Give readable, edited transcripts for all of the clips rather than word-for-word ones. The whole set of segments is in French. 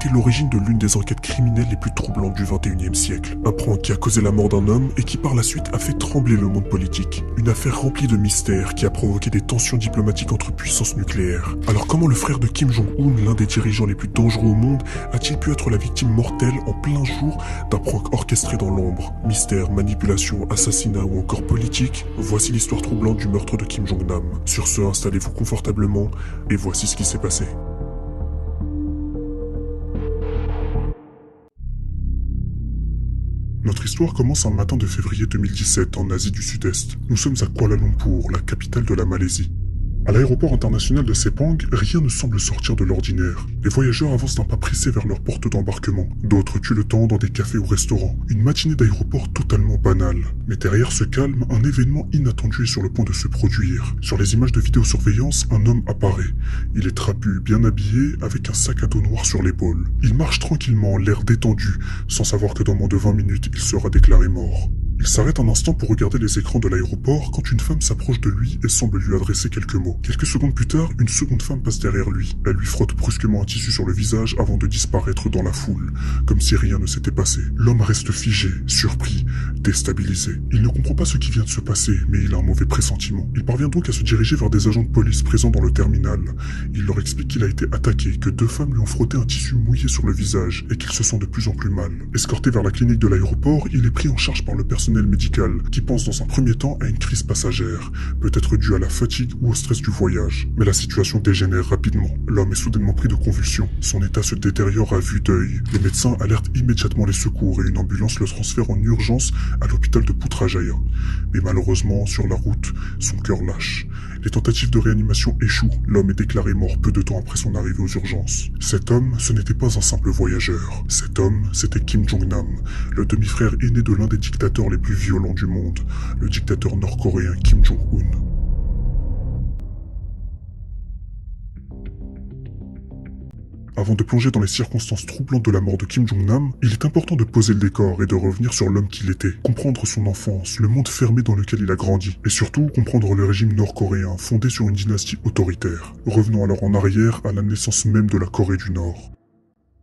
été l'origine de l'une des enquêtes criminelles les plus troublantes du XXIe siècle. Un prank qui a causé la mort d'un homme et qui par la suite a fait trembler le monde politique. Une affaire remplie de mystères qui a provoqué des tensions diplomatiques entre puissances nucléaires. Alors comment le frère de Kim Jong-un, l'un des dirigeants les plus dangereux au monde, a-t-il pu être la victime mortelle en plein jour d'un prank orchestré dans l'ombre? Mystère, manipulation, assassinat ou encore politique, voici l'histoire troublante du meurtre de Kim Jong-nam. Sur ce, installez-vous confortablement et voici ce qui s'est passé. Notre histoire commence un matin de février 2017 en Asie du Sud-Est. Nous sommes à Kuala Lumpur, la capitale de la Malaisie. À l'aéroport international de Sepang, rien ne semble sortir de l'ordinaire. Les voyageurs avancent d'un pas pressé vers leur porte d'embarquement. D'autres tuent le temps dans des cafés ou restaurants. Une matinée d'aéroport totalement banale. Mais derrière ce calme, un événement inattendu est sur le point de se produire. Sur les images de vidéosurveillance, un homme apparaît. Il est trapu, bien habillé, avec un sac à dos noir sur l'épaule. Il marche tranquillement, l'air détendu, sans savoir que dans moins de 20 minutes, il sera déclaré mort. Il s'arrête un instant pour regarder les écrans de l'aéroport quand une femme s'approche de lui et semble lui adresser quelques mots. Quelques secondes plus tard, une seconde femme passe derrière lui. Elle lui frotte brusquement un tissu sur le visage avant de disparaître dans la foule, comme si rien ne s'était passé. L'homme reste figé, surpris, déstabilisé. Il ne comprend pas ce qui vient de se passer, mais il a un mauvais pressentiment. Il parvient donc à se diriger vers des agents de police présents dans le terminal. Il leur explique qu'il a été attaqué, que deux femmes lui ont frotté un tissu mouillé sur le visage et qu'il se sent de plus en plus mal. Escorté vers la clinique de l'aéroport, il est pris en charge par le personnel médical qui pense dans un premier temps à une crise passagère, peut-être due à la fatigue ou au stress du voyage. Mais la situation dégénère rapidement. L'homme est soudainement pris de convulsions. Son état se détériore à vue d'œil. Les médecins alertent immédiatement les secours et une ambulance le transfère en urgence à l'hôpital de Putrajaya. Mais malheureusement, sur la route, son cœur lâche. Les tentatives de réanimation échouent. L'homme est déclaré mort peu de temps après son arrivée aux urgences. Cet homme, ce n'était pas un simple voyageur. Cet homme, c'était Kim Jong-nam, le demi-frère aîné de l'un des dictateurs les plus violents du monde, le dictateur nord-coréen Kim Jong-un. Avant de plonger dans les circonstances troublantes de la mort de Kim Jong-nam, il est important de poser le décor et de revenir sur l'homme qu'il était. Comprendre son enfance, le monde fermé dans lequel il a grandi, et surtout comprendre le régime nord-coréen fondé sur une dynastie autoritaire. Revenons alors en arrière à la naissance même de la Corée du Nord.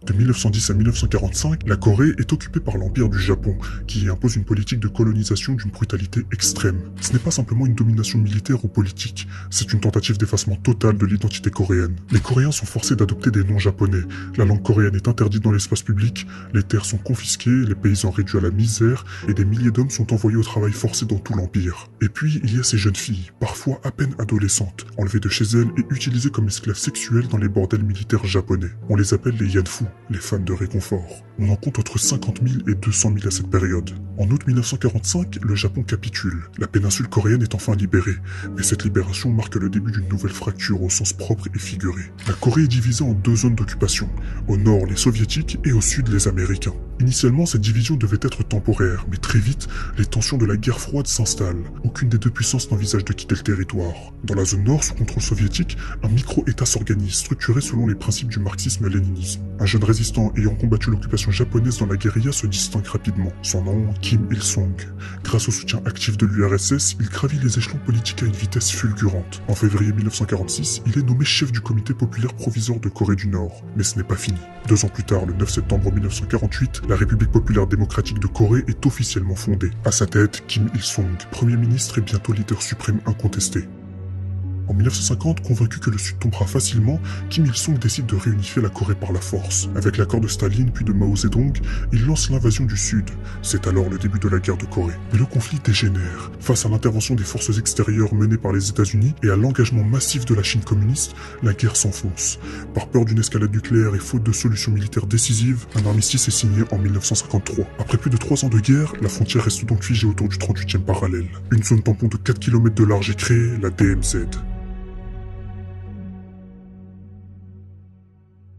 De 1910 à 1945, la Corée est occupée par l'Empire du Japon, qui y impose une politique de colonisation d'une brutalité extrême. Ce n'est pas simplement une domination militaire ou politique, c'est une tentative d'effacement total de l'identité coréenne. Les Coréens sont forcés d'adopter des noms japonais, la langue coréenne est interdite dans l'espace public, les terres sont confisquées, les paysans réduits à la misère, et des milliers d'hommes sont envoyés au travail forcé dans tout l'Empire. Et puis, il y a ces jeunes filles, parfois à peine adolescentes, enlevées de chez elles et utilisées comme esclaves sexuels dans les bordels militaires japonais. On les appelle les Yanfu, les femmes de réconfort. On en compte entre 50 000 et 200 000 à cette période. En août 1945, le Japon capitule. La péninsule coréenne est enfin libérée, mais cette libération marque le début d'une nouvelle fracture au sens propre et figuré. La Corée est divisée en deux zones d'occupation, au nord les soviétiques et au sud les américains. Initialement, cette division devait être temporaire, mais très vite, les tensions de la guerre froide s'installent. Aucune des deux puissances n'envisage de quitter le territoire. Dans la zone nord, sous contrôle soviétique, un micro-État s'organise, structuré selon les principes du marxisme-léninisme. Un jeune résistant ayant combattu l'occupation japonaise dans la guérilla se distingue rapidement. Son nom, Kim Il-sung. Grâce au soutien actif de l'URSS, il gravit les échelons politiques à une vitesse fulgurante. En février 1946, il est nommé chef du comité populaire provisoire de Corée du Nord. Mais ce n'est pas fini. 2 ans plus tard, le 9 septembre 1948, la République populaire démocratique de Corée est officiellement fondée. À sa tête, Kim Il-sung, premier ministre et bientôt leader suprême incontesté. En 1950, convaincu que le Sud tombera facilement, Kim Il-sung décide de réunifier la Corée par la force. Avec l'accord de Staline puis de Mao Zedong, il lance l'invasion du Sud. C'est alors le début de la guerre de Corée. Mais le conflit dégénère. Face à l'intervention des forces extérieures menées par les États-Unis et à l'engagement massif de la Chine communiste, la guerre s'enfonce. Par peur d'une escalade nucléaire et faute de solution militaire décisive, un armistice est signé en 1953. Après plus de 3 ans de guerre, la frontière reste donc figée autour du 38e parallèle. Une zone tampon de 4 km de large est créée, la DMZ.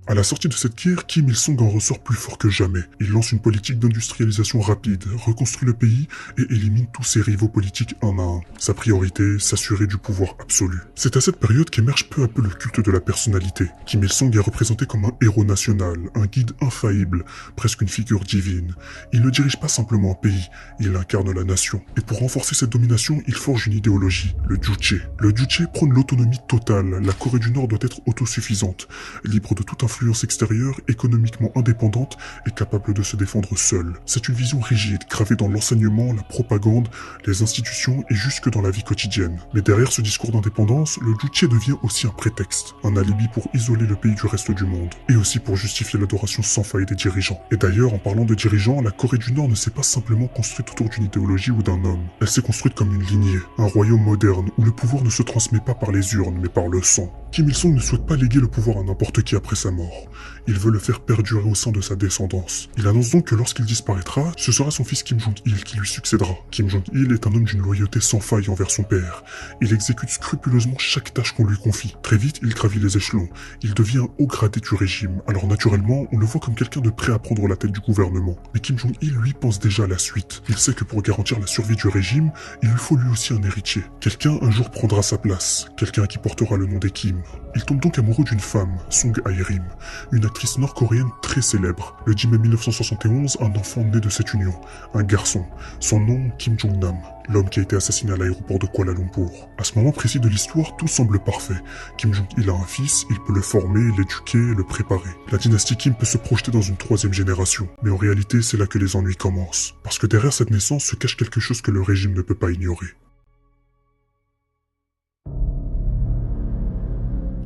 À la sortie de cette guerre, Kim Il-sung en ressort plus fort que jamais. Il lance une politique d'industrialisation rapide, reconstruit le pays et élimine tous ses rivaux politiques un à un. Sa priorité, s'assurer du pouvoir absolu. C'est à cette période qu'émerge peu à peu le culte de la personnalité. Kim Il-sung est représenté comme un héros national, un guide infaillible, presque une figure divine. Il ne dirige pas simplement un pays, il incarne la nation. Et pour renforcer cette domination, il forge une idéologie, le Juche. Le Juche prône l'autonomie totale, la Corée du Nord doit être autosuffisante, libre de toute influence influence extérieure, économiquement indépendante et capable de se défendre seule. C'est une vision rigide, gravée dans l'enseignement, la propagande, les institutions et jusque dans la vie quotidienne. Mais derrière ce discours d'indépendance, le Juche devient aussi un prétexte, un alibi pour isoler le pays du reste du monde, et aussi pour justifier l'adoration sans faille des dirigeants. Et d'ailleurs, en parlant de dirigeants, la Corée du Nord ne s'est pas simplement construite autour d'une idéologie ou d'un homme. Elle s'est construite comme une lignée, un royaume moderne où le pouvoir ne se transmet pas par les urnes mais par le sang. Kim Il-sung ne souhaite pas léguer le pouvoir à n'importe qui après sa mort. Il veut le faire perdurer au sein de sa descendance. Il annonce donc que lorsqu'il disparaîtra, ce sera son fils Kim Jong-il qui lui succédera. Kim Jong-il est un homme d'une loyauté sans faille envers son père. Il exécute scrupuleusement chaque tâche qu'on lui confie. Très vite, il gravit les échelons. Il devient un haut gradé du régime. Alors naturellement, on le voit comme quelqu'un de prêt à prendre la tête du gouvernement. Mais Kim Jong-il, lui, pense déjà à la suite. Il sait que pour garantir la survie du régime, il lui faut lui aussi un héritier. Quelqu'un un jour prendra sa place. Quelqu'un qui portera le nom des Kim. Il tombe donc amoureux d'une femme, Song Hae-rim, une actrice nord-coréenne très célèbre. Le 10 mai 1971, un enfant naît de cette union, un garçon. Son nom, Kim Jong-nam, l'homme qui a été assassiné à l'aéroport de Kuala Lumpur. À ce moment précis de l'histoire, tout semble parfait. Kim Jong-il a un fils, il peut le former, l'éduquer, le préparer. La dynastie Kim peut se projeter dans une troisième génération. Mais en réalité, c'est là que les ennuis commencent. Parce que derrière cette naissance se cache quelque chose que le régime ne peut pas ignorer.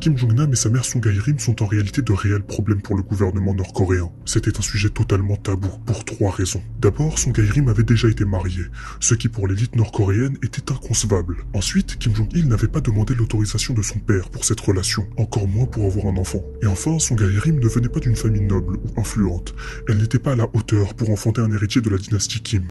Kim Jong-nam et sa mère Song Hae-rim sont en réalité de réels problèmes pour le gouvernement nord-coréen. C'était un sujet totalement tabou, pour 3 raisons. D'abord, Song Hae-rim avait déjà été mariée, ce qui pour l'élite nord-coréenne était inconcevable. Ensuite, Kim Jong-il n'avait pas demandé l'autorisation de son père pour cette relation, encore moins pour avoir un enfant. Et enfin, Song Hae-rim ne venait pas d'une famille noble ou influente. Elle n'était pas à la hauteur pour enfanter un héritier de la dynastie Kim.